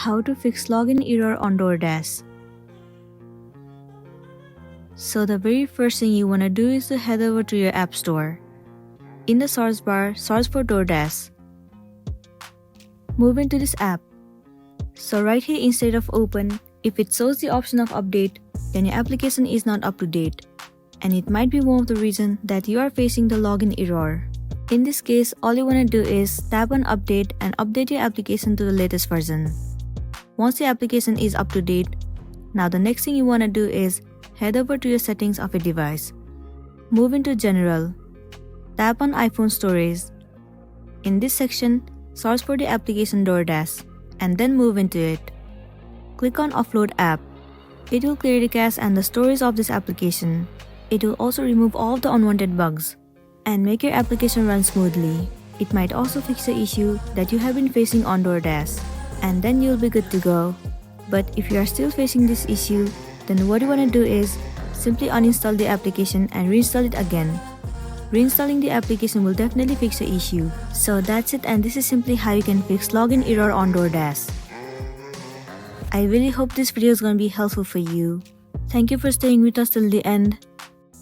How to fix login error on DoorDash. So the very first thing you want to do is to head over to your app store. In the search bar, search for DoorDash. Move into this app. So right here instead of open, if it shows the option of update, then your application is not up to date. And it might be one of the reasons that you are facing the login error. In this case, all you want to do is tap on update and update your application to the latest version. Once the application is up to date, now the next thing you want to do is head over to your settings of your device. Move into general. Tap on iPhone storage. In this section, search for the application DoorDash and then move into it. Click on Offload App. It will clear the cache and the storage of this application. It will also remove all of the unwanted bugs and make your application run smoothly. It might also fix the issue that you have been facing on DoorDash, and then you'll be good to go. But if you are still facing this issue, then what you want to do is simply uninstall the application and reinstall it again. Reinstalling the application will definitely fix the issue. So that's it, and this is simply how you can fix login error on DoorDash. I really hope this video is going to be helpful for you. Thank you for staying with us till the end.